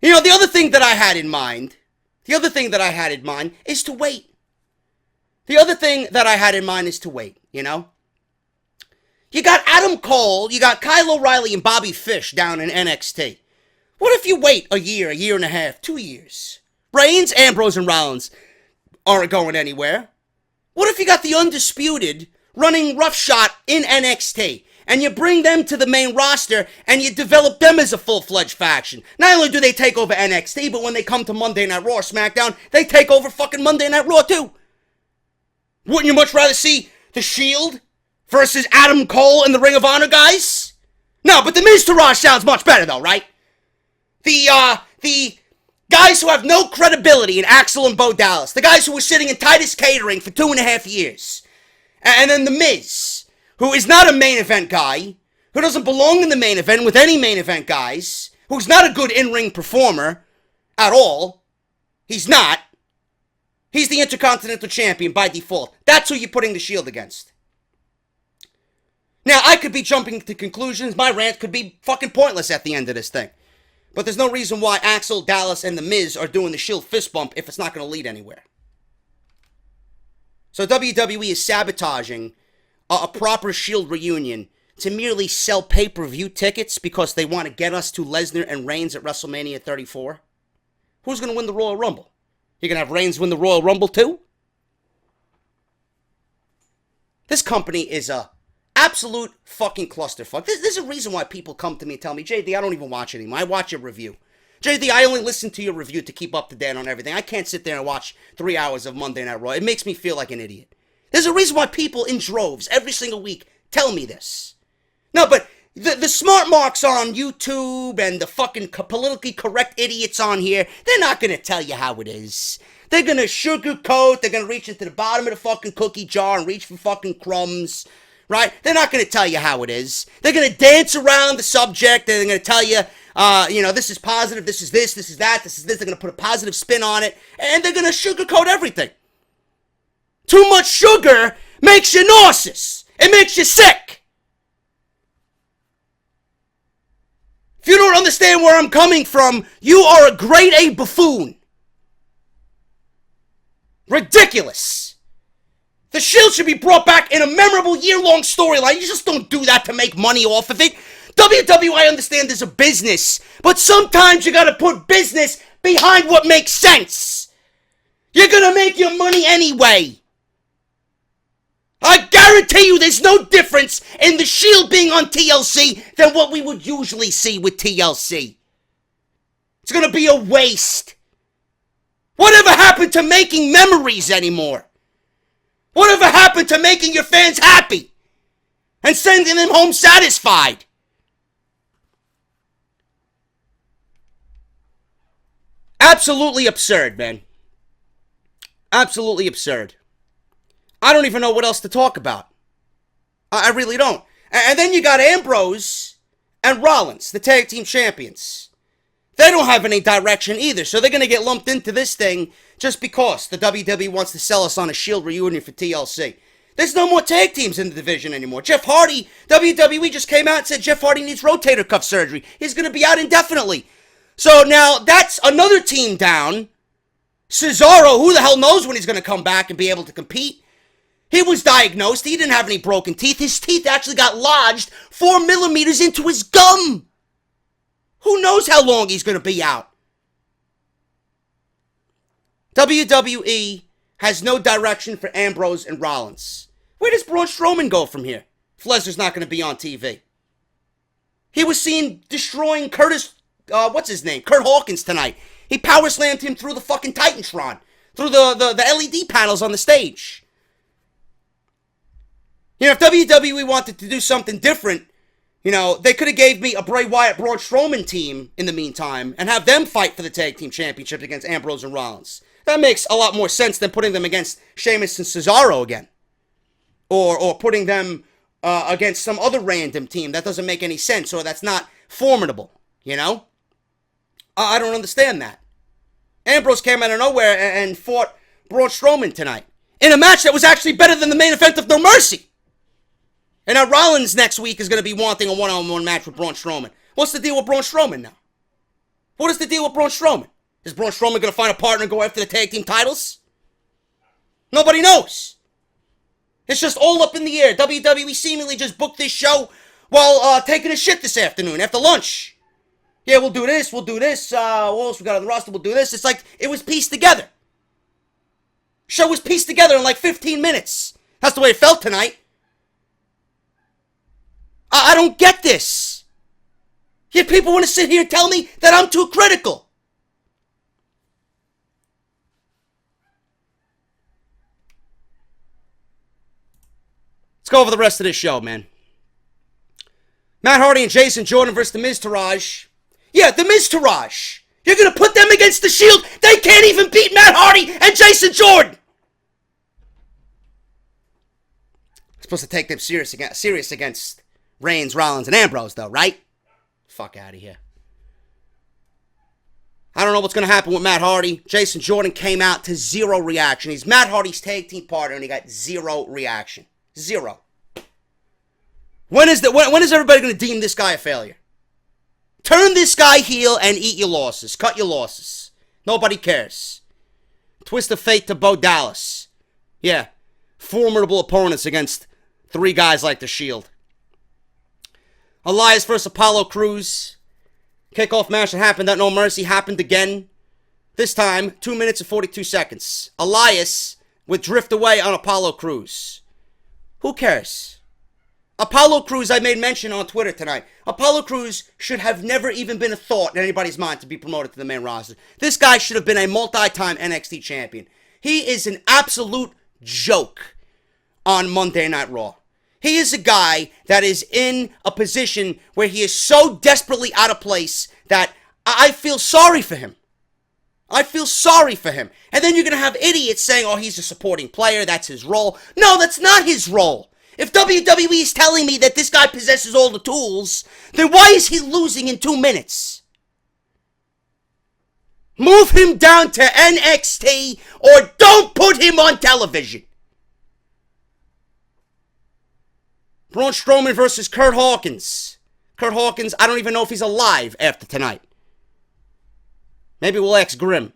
You know, the other thing that I had in mind is to wait. The other thing that I had in mind is to wait, you know? You got Adam Cole, you got Kyle O'Reilly and Bobby Fish down in NXT. What if you wait a year and a half, 2 years? Reigns, Ambrose, and Rollins aren't going anywhere. What if you got the Undisputed running roughshod in NXT, and you bring them to the main roster, and you develop them as a full-fledged faction? Not only do they take over NXT, but when they come to Monday Night Raw or SmackDown, they take over fucking Monday Night Raw too. Wouldn't you much rather see the Shield versus Adam Cole and the Ring of Honor guys? No, but the Miz Taraj sounds much better though, right? The guys who have no credibility in Axel and Bo Dallas. The guys who were sitting in Titus Catering for 2.5 years. And then the Miz, who is not a main event guy, who doesn't belong in the main event with any main event guys, who's not a good in-ring performer at all. He's not. He's the Intercontinental Champion by default. That's who you're putting the Shield against. Now, I could be jumping to conclusions. My rant could be fucking pointless at the end of this thing. But there's no reason why Axel, Dallas, and The Miz are doing the Shield fist bump if it's not going to lead anywhere. So WWE is sabotaging a proper Shield reunion to merely sell pay-per-view tickets because they want to get us to Lesnar and Reigns at WrestleMania 34. Who's going to win the Royal Rumble? You're going to have Reigns win the Royal Rumble too? This company is a absolute fucking clusterfuck. There's a reason why people come to me and tell me, JD, I don't even watch it anymore. I watch your review. JD, I only listen to your review to keep up to date on everything. I can't sit there and watch 3 hours of Monday Night Raw. It makes me feel like an idiot. There's a reason why people in droves every single week tell me this. No, but the smart marks on YouTube and the fucking politically correct idiots on here, they're not going to tell you how it is. They're going to sugarcoat. They're going to reach into the bottom of the fucking cookie jar and reach for fucking crumbs. Right? They're not going to tell you how it is. They're going to dance around the subject. They're going to tell you, this is positive, this is this is that, this is this. They're going to put a positive spin on it. And they're going to sugarcoat everything. Too much sugar makes you nauseous. It makes you sick. If you don't understand where I'm coming from, you are a grade A buffoon. Ridiculous. The Shield should be brought back in a memorable year-long storyline. You just don't do that to make money off of it. WWE, I understand, is a business, but sometimes you gotta put business behind what makes sense. You're gonna make your money anyway. I guarantee you there's no difference in the Shield being on TLC than what we would usually see with TLC. It's gonna be a waste. Whatever happened to making memories anymore? Whatever happened to making your fans happy and sending them home satisfied? Absolutely absurd, man. Absolutely absurd. I don't even know what else to talk about. I really don't. And then you got Ambrose and Rollins, the tag team champions. They don't have any direction either, so they're going to get lumped into this thing just because the WWE wants to sell us on a Shield reunion for TLC. There's no more tag teams in the division anymore. Jeff Hardy, WWE just came out and said Jeff Hardy needs rotator cuff surgery. He's going to be out indefinitely. So now that's another team down. Cesaro, who the hell knows when he's going to come back and be able to compete? He was diagnosed. He didn't have any broken teeth. His teeth actually got lodged 4 millimeters into his gum. Who knows how long he's going to be out? WWE has no direction for Ambrose and Rollins. Where does Braun Strowman go from here if Lesnar's not going to be on TV? He was seen destroying Kurt Hawkins tonight. He power slammed him through the fucking Titantron, through the LED panels on the stage. You know, if WWE wanted to do something different, you know, they could have gave me a Bray Wyatt Braun Strowman team in the meantime and have them fight for the tag team championships against Ambrose and Rollins. That makes a lot more sense than putting them against Sheamus and Cesaro again. Or putting them against some other random team. That doesn't make any sense, or that's not formidable, you know? I don't understand that. Ambrose came out of nowhere and fought Braun Strowman tonight in a match that was actually better than the main event of No Mercy. And now Rollins next week is going to be wanting a one-on-one match with Braun Strowman. What's the deal with Braun Strowman now? What is the deal with Braun Strowman? Is Braun Strowman going to find a partner and go after the tag team titles? Nobody knows. It's just all up in the air. WWE seemingly just booked this show while taking a shit this afternoon after lunch. Yeah, we'll do this, what else we got on the roster, we'll do this. It's like, it was pieced together. Show was pieced together in like 15 minutes. That's the way it felt tonight. I don't get this. Yet people want to sit here and tell me that I'm too critical. Let's go over the rest of this show, man. Matt Hardy and Jason Jordan versus The Miz Taraj. Yeah, The Miz Taraj. You're going to put them against The Shield? They can't even beat Matt Hardy and Jason Jordan. Supposed to take them serious against Reigns, Rollins, and Ambrose, though, right? Fuck out of here. I don't know what's going to happen with Matt Hardy. Jason Jordan came out to zero reaction. He's Matt Hardy's tag team partner, and he got zero reaction. Zero. When is everybody going to deem this guy a failure? Turn this guy heel and eat your losses. Cut your losses. Nobody cares. Twist of fate to Bo Dallas. Yeah. Formidable opponents against 3 guys like The Shield. Elias versus Apollo Crews. Kickoff match that happened at No Mercy happened again. This time, 2 minutes and 42 seconds. Elias would drift away on Apollo Crews. Who cares? Apollo Crews, I made mention on Twitter tonight. Apollo Crews should have never even been a thought in anybody's mind to be promoted to the main roster. This guy should have been a multi-time NXT champion. He is an absolute joke on Monday Night Raw. He is a guy that is in a position where he is so desperately out of place that I feel sorry for him. I feel sorry for him. And then you're going to have idiots saying, oh, he's a supporting player, that's his role. No, that's not his role. If WWE is telling me that this guy possesses all the tools, then why is he losing in 2 minutes? Move him down to NXT or don't put him on television. Braun Strowman versus Kurt Hawkins. Kurt Hawkins, I don't even know if he's alive after tonight. Maybe we'll ask Grim.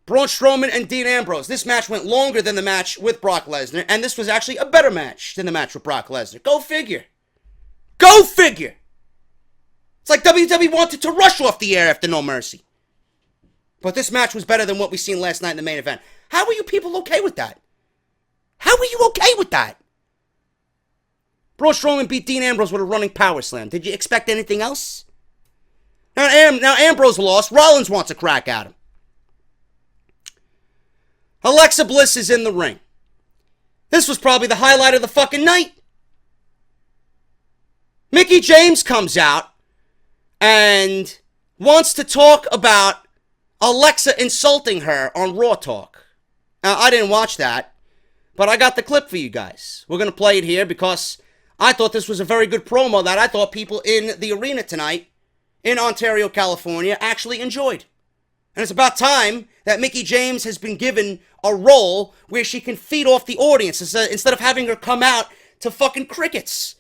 Braun Strowman and Dean Ambrose. This match went longer than the match with Brock Lesnar, and this was actually a better match than the match with Brock Lesnar. Go figure. Go figure. It's like WWE wanted to rush off the air after No Mercy. But this match was better than what we seen last night in the main event. How are you people okay with that? How are you okay with that? Braun Strowman beat Dean Ambrose with a running power slam. Did you expect anything else? Now Ambrose lost. Rollins wants a crack at him. Alexa Bliss is in the ring. This was probably the highlight of the fucking night. Mickie James comes out and wants to talk about Alexa insulting her on Raw Talk. Now, I didn't watch that, but I got the clip for you guys. We're going to play it here because I thought this was a very good promo that I thought people in the arena tonight in Ontario, California actually enjoyed. And it's about time that Mickie James has been given a role where she can feed off the audience instead of having her come out to fucking crickets.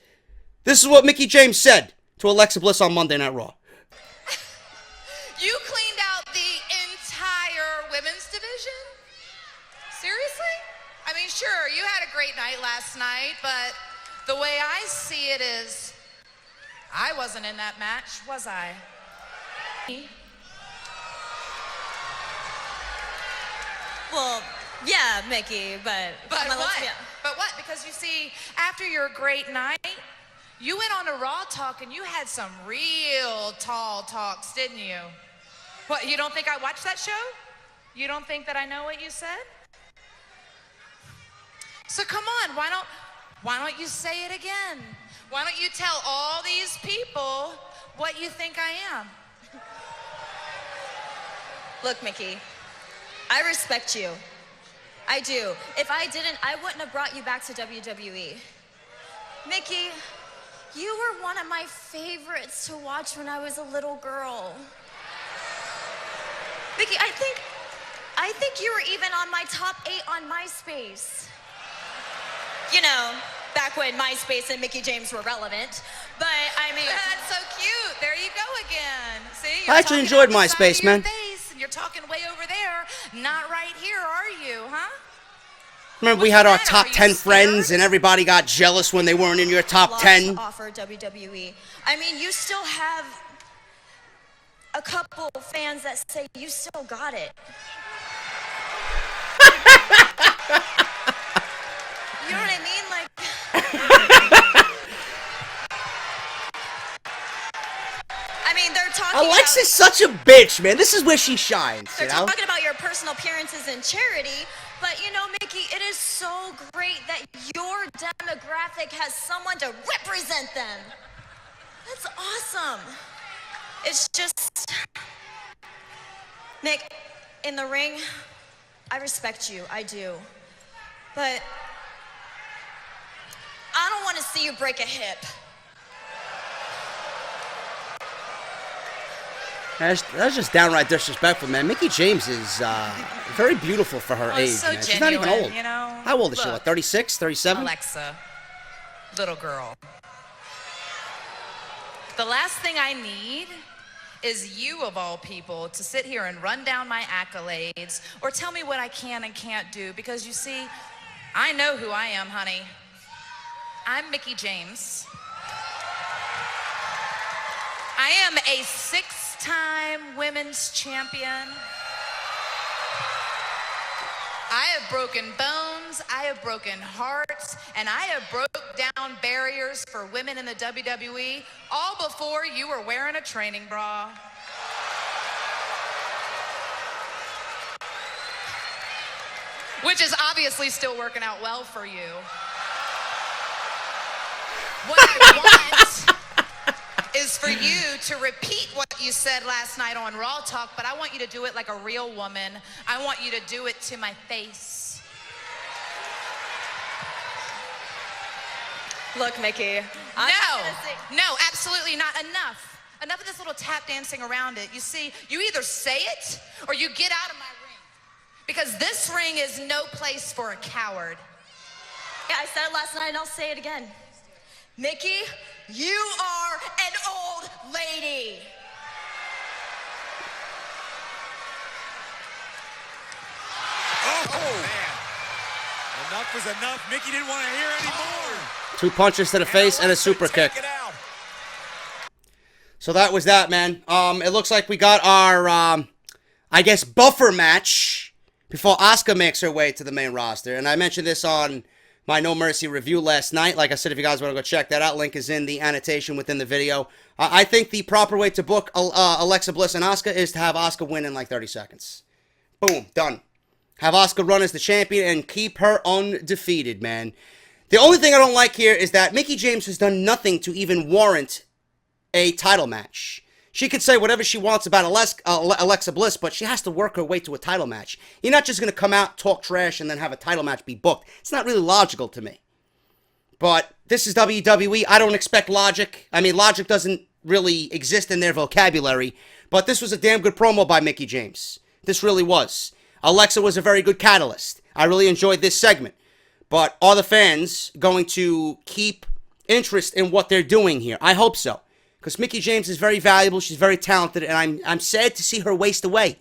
This is what Mickie James said to Alexa Bliss on Monday Night Raw. You cleaned out the entire women's division? Seriously? I mean, sure, you had a great night last night, but the way I see it is, I wasn't in that match, was I? Well, yeah, Mickie, but... But what? But what? Because you see, after your great night, you went on a Raw talk and you had some real tall talks, didn't you? What, you don't think I watched that show? You don't think that I know what you said? So come on, why don't you say it again? Why don't you tell all these people what you think I am? Look, Mickie, I respect you. I do. If I didn't, I wouldn't have brought you back to WWE. Mickie, you were one of my favorites to watch when I was a little girl. Mickie, I think you were even on my top 8 on MySpace. You know, back when MySpace and Mickie James were relevant. But I mean, that's so cute. There you go again. See, I actually enjoyed MySpace, man. You're talking way over there, not right here, are you, huh? Remember we had our top 10 friends and everybody got jealous when they weren't in your top 10? Offer WWE. I mean, you still have a couple fans that say you still got it. You know what I mean? Like... I mean, they're talking Alexa's such a bitch, man. This is where she shines, They're you know? talking about your personal appearances in charity, but you know, Mickie, it is so great that your demographic has someone to represent them. That's awesome. It's just... Mick, in the ring, I respect you, I do. But I don't want to see you break a hip. That's just downright disrespectful, man. Mickie James is very beautiful for her age, so man. She's not even old. You know? How old is she? Look, Like 36, 37? Alexa, little girl. The last thing I need is you, of all people, to sit here and run down my accolades or tell me what I can and can't do, because you see, I know who I am, honey. I'm Mickie James. I am a 6-time women's champion. I have broken bones, I have broken hearts, and I have broke down barriers for women in the WWE, all before you were wearing a training bra. Which is obviously still working out well for you. What I want is for you to repeat what you said last night on Raw Talk, but I want you to do it like a real woman. I want you to do it to my face. Look, Mickie, No, absolutely not. Enough. Enough of this little tap dancing around it. You see, you either say it or you get out of my ring. Because this ring is no place for a coward. Yeah, I said it last night and I'll say it again. Mickie, you are an old lady. Oh, man. Enough is enough. Mickie didn't want to hear anymore. 2 punches to the face and a super kick. So that was that, man. It looks like we got our, I guess, buffer match before Asuka makes her way to the main roster. And I mentioned this on my No Mercy review last night. Like I said, if you guys want to go check that out, link is in the annotation within the video. I think the proper way to book Alexa Bliss and Asuka is to have Asuka win in like 30 seconds. Boom, done. Have Asuka run as the champion and keep her undefeated, man. The only thing I don't like here is that Mickie James has done nothing to even warrant a title match. She could say whatever she wants about Alexa Bliss, but she has to work her way to a title match. You're not just going to come out, talk trash, and then have a title match be booked. It's not really logical to me. But this is WWE. I don't expect logic. I mean, logic doesn't really exist in their vocabulary. But this was a damn good promo by Mickie James. This really was. Alexa was a very good catalyst. I really enjoyed this segment. But are the fans going to keep interest in what they're doing here? I hope so. Because Mickie James is very valuable. She's very talented. And I'm sad to see her waste away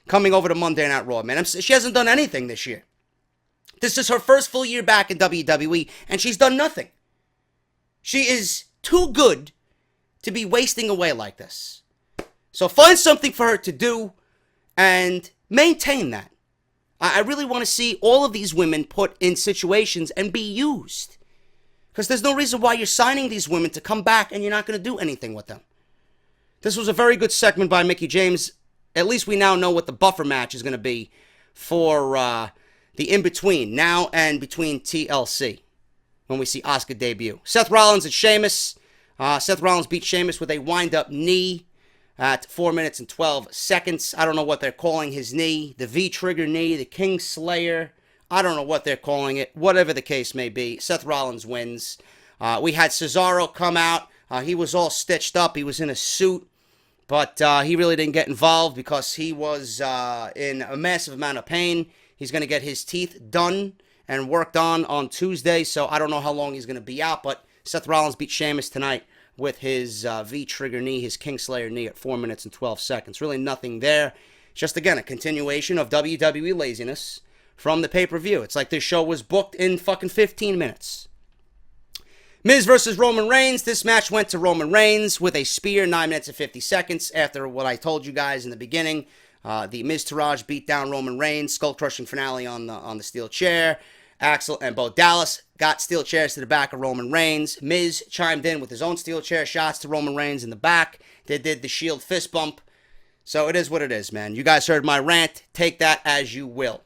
coming over to Monday Night Raw, man. She hasn't done anything this year. This is her first full year back in WWE, and she's done nothing. She is too good to be wasting away like this. So find something for her to do and maintain that. I really want to see all of these women put in situations and be used. Because there's no reason why you're signing these women to come back and you're not going to do anything with them. This was a very good segment by Mickie James. At least we now know what the buffer match is going to be for the in-between, now and between TLC, when we see Asuka debut. Seth Rollins and Sheamus. Seth Rollins beat Sheamus with a wind-up knee at 4 minutes and 12 seconds. I don't know what they're calling his knee. The V-trigger knee, the King Slayer. I don't know what they're calling it. Whatever the case may be, Seth Rollins wins. We had Cesaro come out. He was all stitched up. He was in a suit. But he really didn't get involved because he was in a massive amount of pain. He's going to get his teeth done and worked on Tuesday. So I don't know how long he's going to be out. But Seth Rollins beat Sheamus tonight with his V-trigger knee, his Kingslayer knee at 4 minutes and 12 seconds. Really nothing there. Just, again, a continuation of WWE laziness from the pay-per-view. It's like this show was booked in fucking 15 minutes. Miz versus Roman Reigns. This match went to Roman Reigns with a spear, 9 minutes and 50 seconds. After what I told you guys in the beginning, the Miz Taraj beat down Roman Reigns. Skull-crushing finale on the steel chair. Axel and Bo Dallas got steel chairs to the back of Roman Reigns. Miz chimed in with his own steel chair shots to Roman Reigns in the back. They did the Shield fist bump. So it is what it is, man. You guys heard my rant. Take that as you will.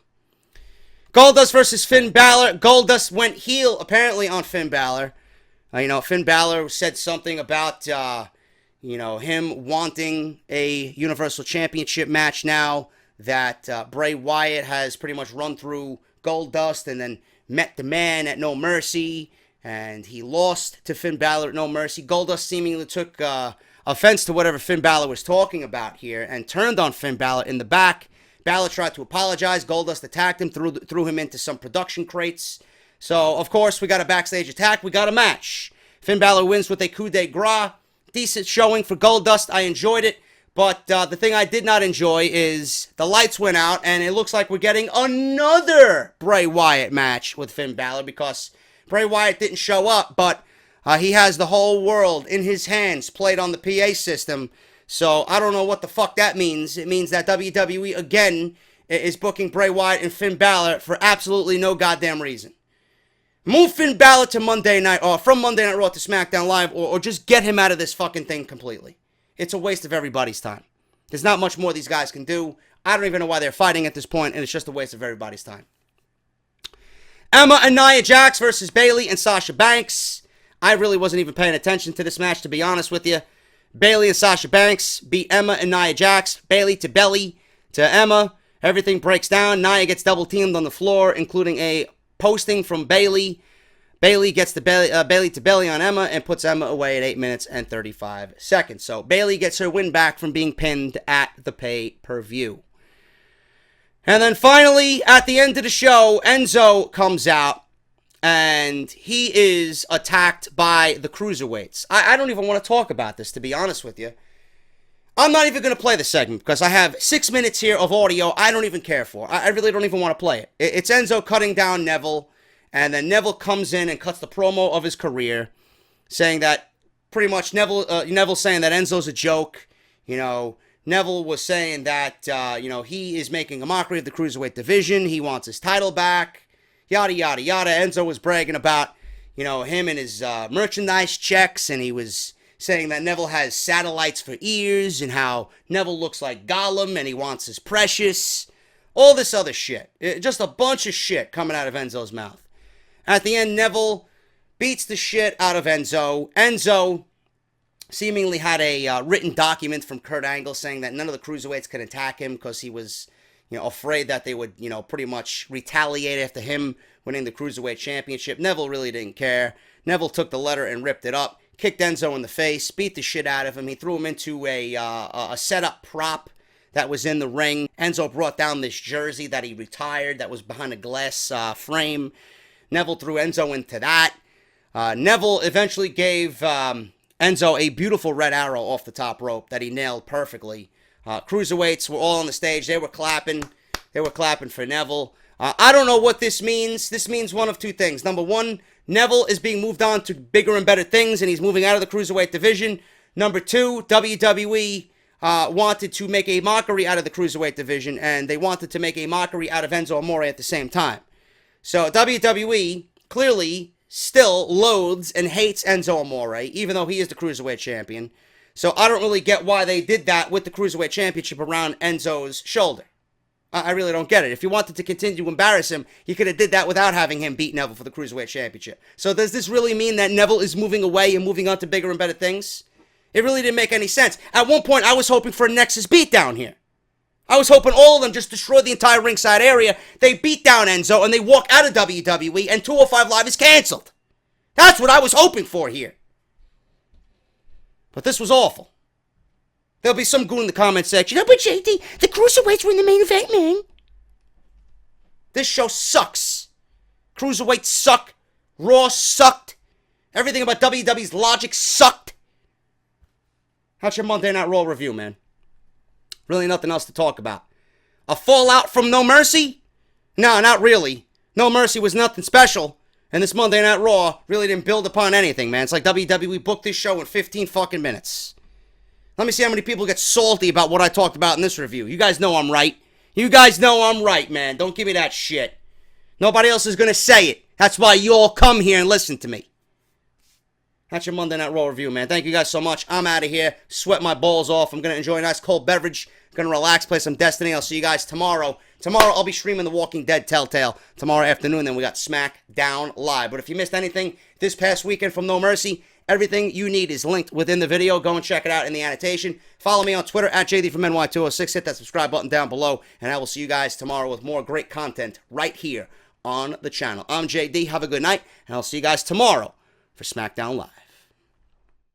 Goldust versus Finn Balor. Goldust went heel, apparently, on Finn Balor. Finn Balor said something about, him wanting a Universal Championship match now that Bray Wyatt has pretty much run through Goldust and then met the man at No Mercy, and he lost to Finn Balor at No Mercy. Goldust seemingly took offense to whatever Finn Balor was talking about here and turned on Finn Balor in the back. Balor tried to apologize. Goldust attacked him, threw him into some production crates. So, of course, we got a backstage attack. We got a match. Finn Balor wins with a coup de grace. Decent showing for Goldust. I enjoyed it. But the thing I did not enjoy is the lights went out, and it looks like we're getting another Bray Wyatt match with Finn Balor because Bray Wyatt didn't show up, but he has the whole world in his hands played on the PA system. So I don't know what the fuck that means. It means that WWE, again, is booking Bray Wyatt and Finn Balor for absolutely no goddamn reason. Move Finn Balor to Monday Night, or from Monday Night Raw to SmackDown Live, or just get him out of this fucking thing completely. It's a waste of everybody's time. There's not much more these guys can do. I don't even know why they're fighting at this point, and it's just a waste of everybody's time. Emma and Nia Jax versus Bayley and Sasha Banks. I really wasn't even paying attention to this match, to be honest with you. Bayley and Sasha Banks beat Emma and Nia Jax. Bayley to belly to Emma. Everything breaks down. Nia gets double teamed on the floor, including a posting from Bayley. Bayley gets the Bayley to belly on Emma and puts Emma away at 8 minutes and 35 seconds. So Bayley gets her win back from being pinned at the pay-per-view. And then finally, at the end of the show, Enzo comes out and he is attacked by the cruiserweights. I don't even want to talk about this, to be honest with you. I'm not even going to play the segment because I have 6 minutes here of audio I don't even care for. I really don't even want to play it. It's Enzo cutting down Neville, and then Neville comes in and cuts the promo of his career, saying that pretty much Neville saying that Enzo's a joke. Neville was saying that, he is making a mockery of the Cruiserweight division. He wants his title back, yada, yada, yada. Enzo was bragging about, him and his merchandise checks, and he was saying that Neville has satellites for ears and how Neville looks like Gollum and he wants his precious. All this other shit. Just a bunch of shit coming out of Enzo's mouth. At the end, Neville beats the shit out of Enzo. Enzo seemingly had a written document from Kurt Angle saying that none of the cruiserweights could attack him because he was, afraid that they would, pretty much retaliate after him winning the Cruiserweight Championship. Neville really didn't care. Neville took the letter and ripped it up, kicked Enzo in the face, beat the shit out of him. He threw him into a setup prop that was in the ring. Enzo brought down this jersey that he retired that was behind a glass frame. Neville threw Enzo into that. Neville eventually gave Enzo a beautiful red arrow off the top rope that he nailed perfectly. Cruiserweights were all on the stage. They were clapping. They were clapping for Neville. I don't know what this means. This means one of two things. Number one, Neville is being moved on to bigger and better things, and he's moving out of the Cruiserweight division. Number two, WWE wanted to make a mockery out of the Cruiserweight division, and they wanted to make a mockery out of Enzo Amore at the same time. So WWE clearly still loathes and hates Enzo Amore, even though he is the Cruiserweight champion. So I don't really get why they did that with the Cruiserweight championship around Enzo's shoulder. I really don't get it. If you wanted to continue to embarrass him, you could have did that without having him beat Neville for the Cruiserweight championship. So does this really mean that Neville is moving away and moving on to bigger and better things? It really didn't make any sense. At one point, I was hoping for a Nexus beatdown here. I was hoping all of them just destroy the entire ringside area. They beat down Enzo and they walk out of WWE and 205 Live is canceled. That's what I was hoping for here. But this was awful. There'll be some goon in the comment section. Oh, but JD, the Cruiserweights were in the main event, man. This show sucks. Cruiserweights suck. Raw sucked. Everything about WWE's logic sucked. How's your Monday Night Raw review, man? Really nothing else to talk about. A fallout from No Mercy? No, not really. No Mercy was nothing special. And this Monday Night Raw really didn't build upon anything, man. It's like WWE booked this show in 15 fucking minutes. Let me see how many people get salty about what I talked about in this review. You guys know I'm right. You guys know I'm right, man. Don't give me that shit. Nobody else is going to say it. That's why you all come here and listen to me. That's your Monday Night Raw review, man. Thank you guys so much. I'm out of here. Sweat my balls off. I'm going to enjoy a nice cold beverage. Going to relax, play some Destiny. I'll see you guys tomorrow. Tomorrow, I'll be streaming The Walking Dead Telltale tomorrow afternoon. Then we got SmackDown Live. But if you missed anything this past weekend from No Mercy, everything you need is linked within the video. Go and check it out in the annotation. Follow me on Twitter at JDFROMNY206. Hit that subscribe button down below. And I will see you guys tomorrow with more great content right here on the channel. I'm JD. Have a good night. And I'll see you guys tomorrow for SmackDown Live.